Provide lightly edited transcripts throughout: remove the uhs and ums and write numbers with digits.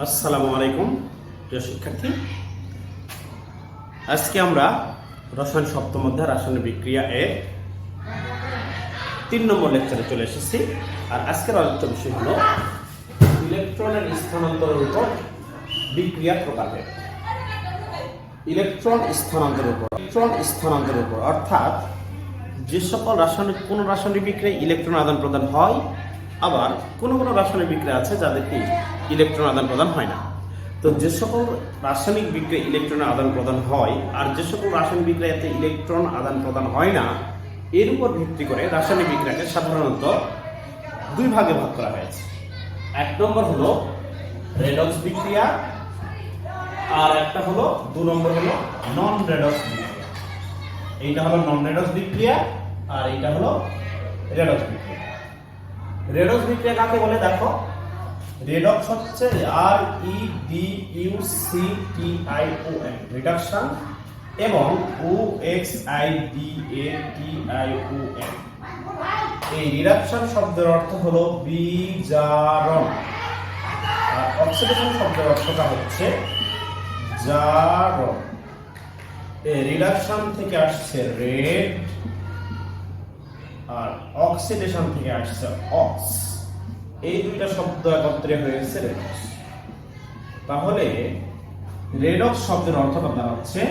আসসালামু আলাইকুম প্রিয় শিক্ষার্থী। আজকে আমরা রসায়ন সপ্তম অধ্যায় রাসায়নিক বিক্রিয়া এর 3 নম্বর লেকচারে চলে এসেছি। আর আজকের আলোচ্য বিষয় হলো ইলেকট্রনের স্থানান্তরের উপর বিক্রিয়া প্রকারভেদ। ইলেকট্রন স্থানান্তরের উপর অর্থাৎ যে সকল কোন রাসায়নিক বিক্রিয়ায় ইলেকট্রন আদান প্রদান হয়, আবার কোনো রাসায়নিক বিক্রিয়া আছে যাদেরকে ইলেকট্রন আদান প্রদান হয় না। তো যে সকল রাসায়নিক বিক্রিয়া ইলেকট্রনের আদান প্রদান হয় আর যে সকল রাসায়নিক বিক্রিয়াতে ইলেকট্রন আদান প্রদান হয় না, এর উপর ভিত্তি করে রাসায়নিক বিক্রিয়াকে সাধারণত দুই ভাগে ভাগ করা হয়েছে। এক নম্বর হলো রেডক্স বিক্রিয়া, আর একটা হলো 2 নম্বর হলো নন রেডক্স বিক্রিয়া। এইটা হলো নন রেডক্স বিক্রিয়া আর এইটা হলো রেডক্স বিক্রিয়া। রেডক্স বিক্রিয়া কাকে বলে দেখো, রেডক্স হচ্ছে REDUCTION রিডাকশন এবং OXIDATION এই রিডাকশন শব্দের অর্থ হলো বিজারণ, আর অক্সিডেশন শব্দের অর্থটা হচ্ছে জারণ। এই রিডাকশন থেকে আসছে রেড আর অক্সিডেশন থেকে আসছে অক্স। এই দুইটা শব্দ একত্রে হয়েছে রেডক্স। তাহলে রেডক্স শব্দের অর্থটা দাঁড়াচ্ছে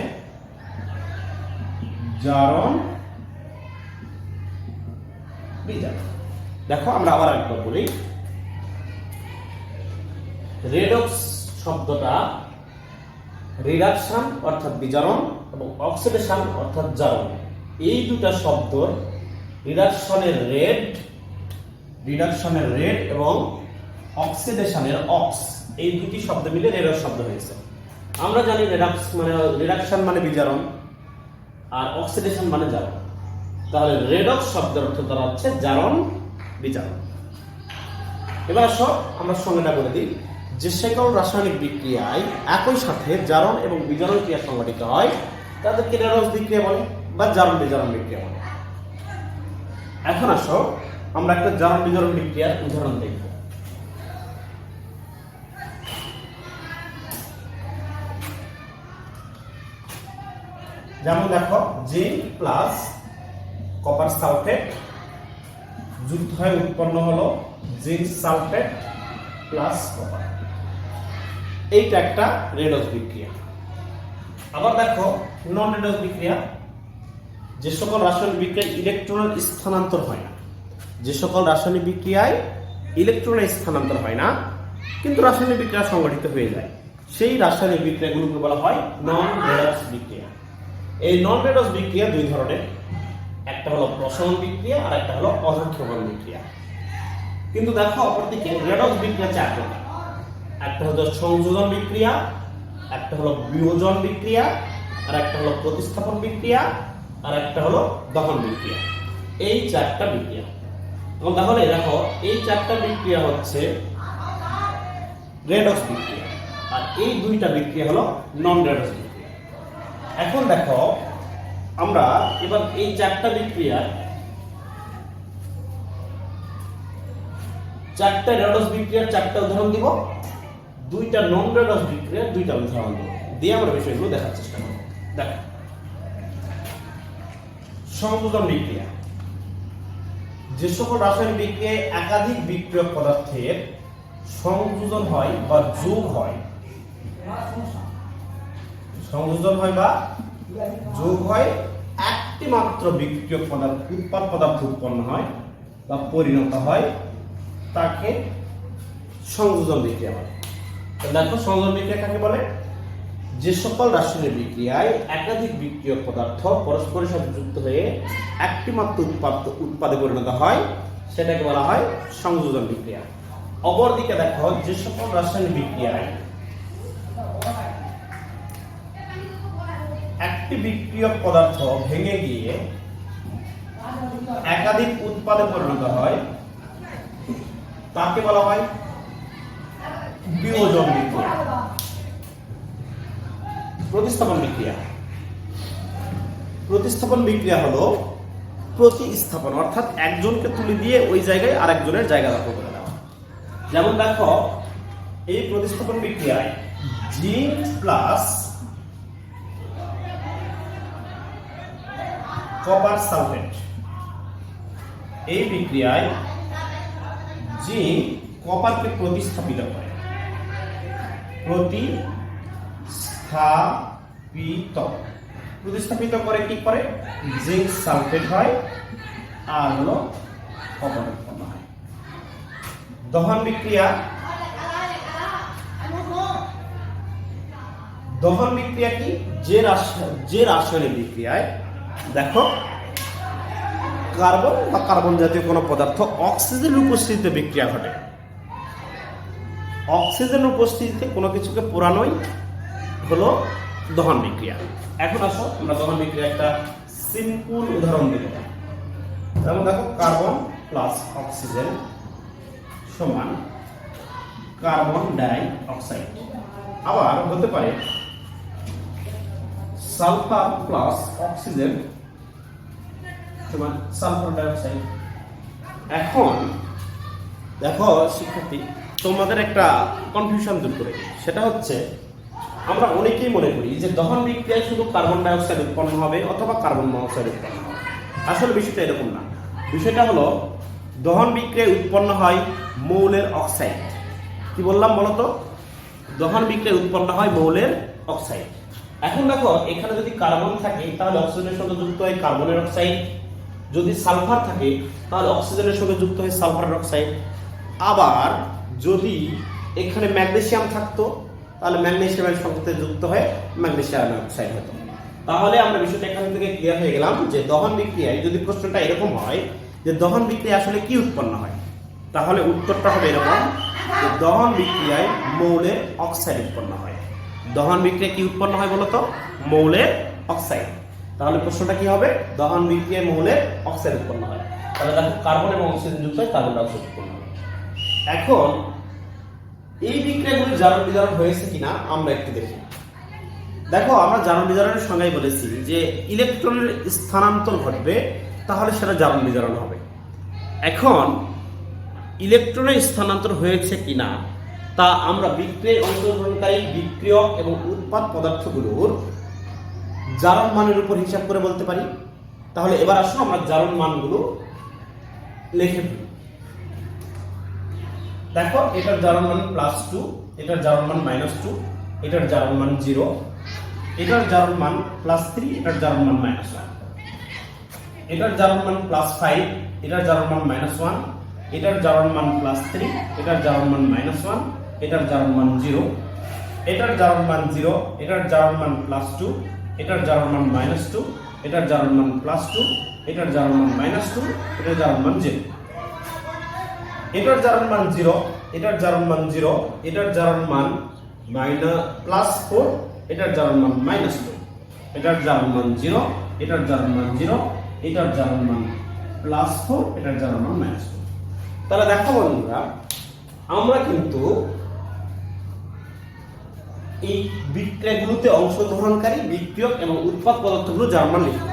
জারণ বিজারণ। দেখো আমরা আবার একবার বলি, রেডক্স শব্দটা রিডাকশন অর্থাৎ বিজারণ এবং অক্সিডেশন অর্থাৎ জারণ, এই দুটা শব্দর রিডাকশনের রেড এবং অক্সিডেশনের অক্স, এই দুটি শব্দ মিলে রেডক্স শব্দ হয়েছে। আমরা জানি রিডাকশন মানে বিজারণ আর অক্সিডেশন মানে জারণ। তাহলে রেডক্স শব্দের অর্থ দাঁড়াচ্ছে জারণ বিজারণ। এবার আসো আমরা সংজ্ঞাটা বলে দিই। যে সকল রাসায়নিক বিক্রিয়ায় একই সাথে জারণ এবং বিজারণ ক্রিয়া সংঘটিত হয় তাদেরকে রেডক্স বিক্রিয়া বলে বা জারণ বিজারণ বিক্রিয়া বলে। এখন আসো আমরা একটা জারণ বিজারণ বিক্রিয়ার উদাহরণ দেখব। যেমন দেখো, জিঙ্ক প্লাস কপার সালফেট যুক্ত হয়ে উৎপন্ন হলো জিঙ্ক সালফেট প্লাস কপার। এইটা একটা রেডক্স বিক্রিয়া। আবার দেখো নন রেডক্স বিক্রিয়া, যে সকল রাসায়নিক বিক্রিয়ায় ইলেকট্রনের স্থানান্তর হয় না, যে সকল রাসায়নিক বিক্রিয়ায় ইলেকট্রনের স্থানান্তর হয় না কিন্তু রাসায়নিক বিক্রিয়া সংঘটিত হয়ে যায়, সেই রাসায়নিক বিক্রিয়াগুলোকে বলা হয় নন রেডক্স বিক্রিয়া। এই নন রেডক্স বিক্রিয়া দুই ধরনের, একটা হলো প্রশমন বিক্রিয়া আর একটা হলো অধঃক্ষেপণ বিক্রিয়া। কিন্তু দেখো অপরদিকে রেডক্স বিক্রিয়া 4 প্রকার। একটা হলো সংযোজন বিক্রিয়া, একটা হলো বিয়োজন বিক্রিয়া, আর একটা হলো প্রতিস্থাপন বিক্রিয়া, আর একটা হলো দহন বিক্রিয়া। এই 4টা বিক্রিয়া। তাহলে দেখো এই 4টা বিক্রিয়া হচ্ছে রেডক্স বিক্রিয়া আর এই দুইটা বিক্রিয়া হলো নন রেডক্স বিক্রিয়া। এখন দেখো আমরা এবার এই 4টা বিক্রিয়া, 4টা রেডক্স বিক্রিয়ার 4টা উদাহরণ দিব, 2টা নন রেডক্স বিক্রিয়ার 2টা উদাহরণ দিব, দিয়ে আমরা বিষয়গুলো দেখার চেষ্টা করব। দেখো সংযোজন বিক্রিয়া, যে সকল রাসায়নিক বিক্রিয়ায় একাধিক বিক্রিয়ক পদার্থের সংযোজন হয় বা যোগ হয়, একটি মাত্র বিক্রিয়ক পদার্থ উৎপাদ পদার্থ উৎপন্ন হয় বা পরিণত হয়, তাকে সংযোজন বিক্রিয়া বলে। দেখো সংযোজন বিক্রিয়া কাকে বলে, যে সকল রাসায়নিক বিক্রিয়ায় একাধিক বিক্রিয়ক পদার্থ পরস্পরের সাথে যুক্ত হয়ে একটি মাত্র উৎপাদে পরিণত হয় সেটাকে বলা হয় সংযোজন বিক্রিয়া। অপরদিকে দেখো, যে সকল রাসায়নিক বিক্রিয়ায় একটি বিক্রিয়ক পদার্থ ভেঙে গিয়ে একাধিক উৎপাদে পরিণত হয় তাকে বলা হয় বিয়োজন বিক্রিয়া। প্রতিস্থাপন বিক্রিয়া হলো প্রতিস্থাপন, অর্থাৎ একজনকে তুলে দিয়ে ওই জায়গায় আরেকজনের জায়গা দখল করে দেওয়া। যেমন দেখো এই প্রতিস্থাপন বিক্রিয়ায় জিঙ্ক প্লাস কপার সালফেট, এই বিক্রিয়ায় জিঙ্ক কপারকে প্রতিস্থাপিত করে, প্রতিস্থাপিত করে কি করে, জিঙ্ক সালফেট হয় আর হলো কপার উৎপন্ন হয়। দহন বিক্রিয়া কি, যে রাসায়নিক বিক্রিয়ায় দেখো কার্বন বা কার্বন জাতীয় কোনো পদার্থ অক্সিজেনের উপস্থিতিতে বিক্রিয়া ঘটে। অক্সিজেনের উপস্থিতিতে কোনো কিছুকে পোড়ানোই হলো দহন বিক্রিয়া। এখন আসো আমরা দহন বিক্রিয়া একটা সিম্পল উদাহরণ দিব। যেমন দেখো কার্বন প্লাস অক্সিজেন সমান কার্বন ডাই অক্সাইড। আবার হতে পারে সালফার প্লাস অক্সিজেন সমান সালফার ডাই অক্সাইড। এখন দেখো শিক্ষার্থী, তোমাদের একটা কনফিউশন দূর করে, সেটা হচ্ছে আমরা অনেকেই মনে করি যে দহন বিক্রিয়ায় শুধু কার্বন ডাই অক্সাইড উৎপন্ন হবে অথবা কার্বন মনোক্সাইড উৎপন্ন হবে। আসলে বিষয়টা এরকম না। বিষয়টা হলো দহন বিক্রিয়ায় উৎপন্ন হয় মৌলের অক্সাইড। কি বললাম বলতো? দহন বিক্রিয়ায় উৎপন্ন হয় মৌলের অক্সাইড। এখন দেখো এখানে যদি কার্বন থাকে তাহলে অক্সিজেনের সঙ্গে যুক্ত হয় কার্বনের অক্সাইড, যদি সালফার থাকে তাহলে অক্সিজেনের সঙ্গে যুক্ত হয় সালফারের অক্সাইড। আবার যদি এখানে ম্যাগনেসিয়াম থাকতো তাহলে ম্যাগনেসিয়ামের সঙ্গে যুক্ত হয়ে ম্যাগনেসিয়াম অক্সাইড হতো। তাহলে আমরা বিষয়টা এখান থেকে ক্লিয়ার হয়ে গেলাম যে দহন বিক্রিয়ায় যদি প্রশ্নটা এরকম হয় যে দহন বিক্রিয়া আসলে কি উৎপন্ন হয়, তাহলে উত্তরটা হবে এরকম যে দহন বিক্রিয়ায় মৌলের অক্সাইড উৎপন্ন হয়। দহন বিক্রিয়া কি উৎপন্ন হয় বলতো? মৌলের অক্সাইড। তাহলে প্রশ্নটা কি হবে? দহন বিক্রিয়ায় মৌলের অক্সাইড উৎপন্ন হয়। তাহলে দেখো কার্বন এবং অক্সিজেন যুক্ত হয় কার্বন ডাই অক্সাইড উৎপন্ন হয়। এখন এই বিক্রিয়াগুলি জারণ বিজারণ হয়েছে কিনা আমরা একটু দেখি। দেখো আমরা জারণ বিজারণের সংজ্ঞায় বলেছি যে ইলেকট্রনের স্থানান্তর ঘটবে তাহলে সেটা জারণ বিজারণ হবে। এখন ইলেকট্রনের স্থানান্তর হয়েছে কিনা তা আমরা বিক্রিয়ায় অংশগ্রহণকারী বিক্রিয়ক এবং উৎপাদ পদার্থগুলোর জারণ মানের উপর হিসাব করে বলতে পারি। তাহলে এবার আসো আমরা জারণ মানগুলো লিখে ফেলি। দেখো এটার জারণ মান +2, এটার জারণ মান -2, এটার জারণ মান 0, এটার জারণ মান +3, এটার জারণ মান -1, এটার জারণ মান +5, এটার জারণ মান -1, এটার জারণ মান +3, এটার জারণ মান -1, এটার জারণ মান 0, এটার জারণ মান 0, এটার জারণ মান +2, এটার জারণ মান -2, এটার জারণ মান +2, এটার জারণ মান -2, এটার জারণ মান 0, এটার জারণ মান 0, এটার জারণ মান 0, এটার জারণ মান +4, এটার জারণ মান -2, এটার জারণ মান 0, এটার জারণ মান 0, এটার জারণ মান +4, এটার জারণ মান -4। তাহলে দেখো বন্ধুরা, আমরা কিন্তু এই বিক্রিয়াগুলোতে অংশগ্রহণকারী বিক্রিয়ক এবং উৎপাদ পদার্থগুলো জারণ মান লিখব।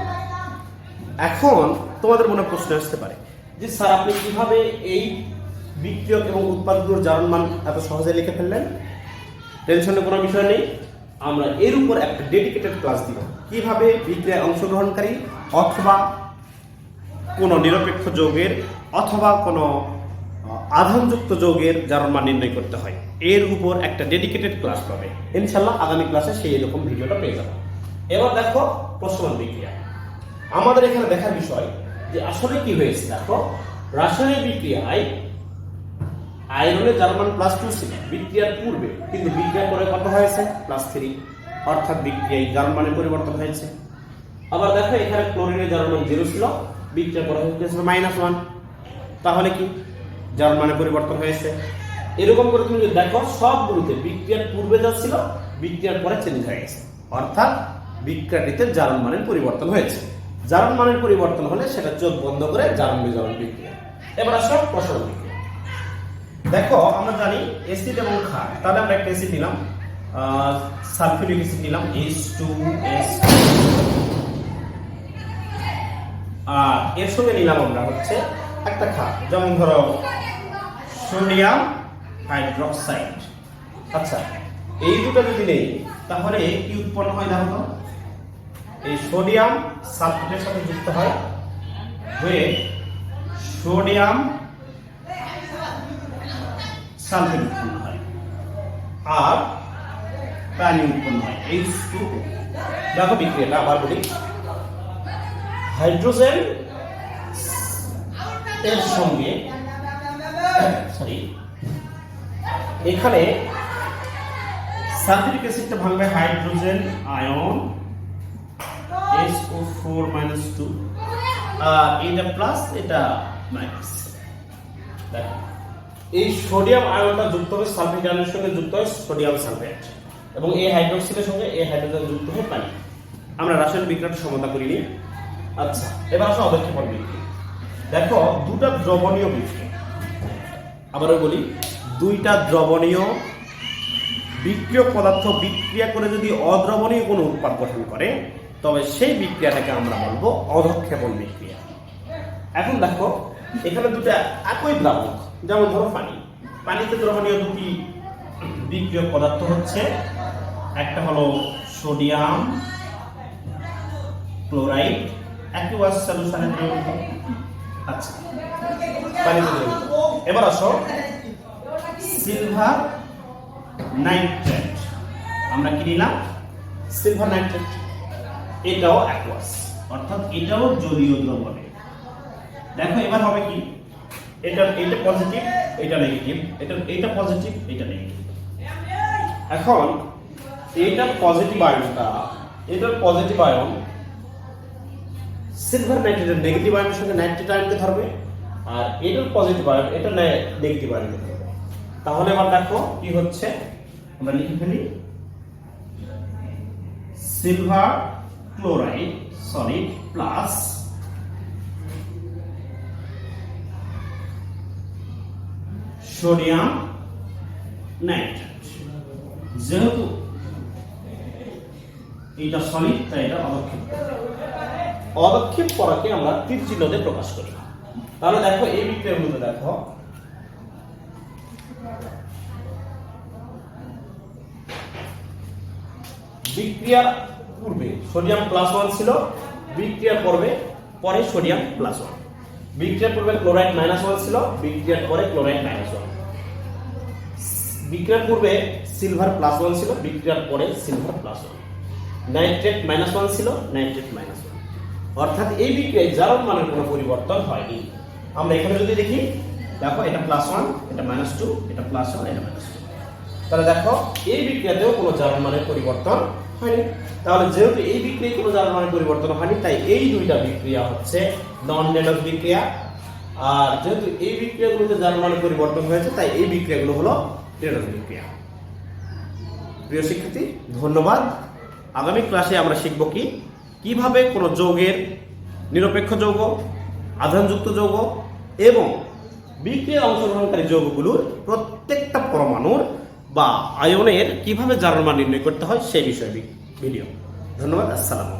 এখন তোমাদের মনে প্রশ্ন আসতে পারে যে স্যার আপনি কিভাবে এই বিক্রিয়ক এবং উৎপাদগুলোর জারণ মান এত সহজে লিখে ফেললেন? টেনশনের কোনো বিষয় নেই, আমরা এর উপর একটা ডেডিকেটেড ক্লাস দিব কিভাবে বিক্রিয়ায় অংশগ্রহণকারী অথবা কোনো নিরপেক্ষ যৌগের অথবা কোনো আধানযুক্ত যৌগের জারণ মান নির্ণয় করতে হয়। এর উপর একটা ডেডিকেটেড ক্লাস পাবে ইনশাআল্লাহ। আগামী ক্লাসে সেই এরকম ভিডিওটা পেয়ে যাবে। এবার দেখো প্রশ্নমান বিক্রিয়া। আমাদের এখানে দেখার বিষয় যে আসলে কি হয়েছে। দেখো রাসায়নিক বিক্রিয়ায় আয়রনের জারণ মান +2 ছিল বিক্রিয়ার পূর্বে, কিন্তু বিক্রিয়ার পরে কত হয়েছে? +3, অর্থাৎ বিক্রিয়ায় জারণ মানের পরিবর্তন হয়েছে। আবার দেখো এখানে ক্লোরিনের জারণ মান 0 ছিল, বিক্রিয়ার পরে হয়েছে -1, তাহলে কি জারণ মানের পরিবর্তন হয়েছে। এরকম করে তুমি যদি দেখো সবগুলোতে বিক্রিয়ার পূর্বে যা ছিল বিক্রিয়ার পরে চেঞ্জ হয়ে গেছে, অর্থাৎ বিক্রিয়াটিতে জারণ মানের পরিবর্তন হয়েছে। জারণ মানের পরিবর্তন হলে সেটা চোখ বন্ধ করে জারণ বিজারণ বিক্রিয়া। এবার আসো প্রসারণ বিক্রিয়া। দেখো আমরা জানি অ্যাসিড এবং ক্ষার, তাহলে আমরা একটা অ্যাসিড নিলাম, সালফিউরিক অ্যাসিড নিলাম H2S, আর এর সঙ্গে নিলাম আমরা হচ্ছে একটা ক্ষার, যেমন ধরো সোডিয়াম হাইড্রোক্সাইড। আচ্ছা, এই দুটো যদি নেই তাহলে কি উৎপন্ন হয় দেখো তো, এই সোডিয়াম সালফেটের সাথে যুক্ত হয় হয়ে সোডিয়াম সালফেট উৎপন্ন হয় আর পানি উৎপন্ন হয় H2O। দেখো বিক্রিয়াটা আবার বলি, হাইড্রোজেন এর সঙ্গে এখানে সালফিউরিক অ্যাসিডটা ভাঙবে হাইড্রোজেন আয়ন SO4 - 2 আর এটা প্লাস এটা মাইনাস। দেখো এই সোডিয়াম আয়নটা যুক্ত হবে সালফিক আয়নের সঙ্গে যুক্ত হয় সোডিয়াম সালফেট এবং এই হাইড্রোক্সিলের সঙ্গে এই হাইড্রোজেন যুক্ত হয় পানি। আমরা রাসায়নিক বিক্রিয়াটা সমাধান করিনি। আচ্ছা, এবার আসো অবক্ষেপণ বিক্রিয়া। দেখো দুটা দ্রবণীয় বিক্রিয়া, আবারও বলি, দুইটা দ্রবণীয় বিক্রিয়ক পদার্থ বিক্রিয়া করে যদি অদ্রবণীয় কোনো উৎপাদ গঠন করে তবে সেই বিক্রিয়াটাকে আমরা বলবো অধঃক্ষেপণ বিক্রিয়া। এখন দেখো এখানে দুটো একই দ্রাবক, যেমন ধরো পানি, পানিতে দ্রবণীয় দুটি বিক্রিয়ক পদার্থ হচ্ছে, একটা হলো সোডিয়াম ক্লোরাইড অ্যাকুয়াস সলিউশনে দ্রবীভূত। আচ্ছা, পানিতে দ্রবীভূত। এবার আসো সিলভার নাইট্রেট, আমরা কি নিলাম? Silver nitrate. এটাও অ্যাকুয়াস, অর্থাৎ এটাও জলীয় দ্রবণে। দেখো এবার হবে কি, এটা পজিটিভ এটা নেগেটিভ, এটা পজিটিভ এটা নেগেটিভ। এখন এইটার পজিটিভ আয়নটা, এটার পজিটিভ আয়ন সিলভার নাইট্রেটের নেগেটিভ আয়নের সঙ্গে নাইট্রেট আয়নকে ধরবে আর এটার পজিটিভ আয়ন এটা নেগেটিভ আয়নকে ধরবে। তাহলে এবার দেখো কি হচ্ছে, আমরা লিখে ফেলি silver chloride solid plus sodium nitrate. যেহেতু এটা সলিড তাই এটা অবক্ষেপ। অবক্ষেপ করাকে আমরা তীর চিহ্ন দিয়ে প্রকাশ করি। তাহলে দেখো এই বিক্রিয়ার মধ্যে দেখো বিক্রিয়ার পূর্বে সোডিয়াম +1 ছিল, বিক্রিয়ার পরে সোডিয়াম +1। বিক্রিয়ার পূর্বে ক্লোরাইড -1 ছিল, বিক্রিয়ার পরে ক্লোরাইড -1। বিক্রিয়ার পূর্বে সিলভার +1 ছিল, বিক্রিয়ার পরে সিলভার +1। নাইট্রেট -1 ছিল, নাইট্রেট -1। অর্থাৎ এই বিক্রিয়ায় জারণ মানের কোনো পরিবর্তন হয়নি। আমরা এখানে যদি দেখি, দেখো এটা +1 এটা -2 এটা +1 এটা -2। তাহলে দেখো এই বিক্রিয়াতেও কোনো জারণ মানের পরিবর্তন হয়নি। তাহলে যেহেতু এই বিক্রিয়ায় কোনো জারণ মানের পরিবর্তন হয়নি তাই এই দুইটা বিক্রিয়া হচ্ছে নন রেডক্স বিক্রিয়া। আর যেহেতু এই বিক্রিয়াগুলোতে জারণ মানের পরিবর্তন হয়েছে তাই এই বিক্রিয়াগুলো হলো রেডক্স বিক্রিয়া। প্রিয় শিক্ষার্থী, ধন্যবাদ। আগামী ক্লাসে আমরা শিখব কিভাবে কোনো যৌগের নিরপেক্ষ যৌগ, আধানযুক্ত যৌগ এবং বিক্রিয়ায় অংশগ্রহণকারী যৌগগুলোর প্রত্যেকটা পরমাণুর বা আয়নের কিভাবে জারণ মান নির্ণয় করতে হয় সেই বিষয়ে ভিডিও। ধন্যবাদ। আসসালামু আলাইকুম।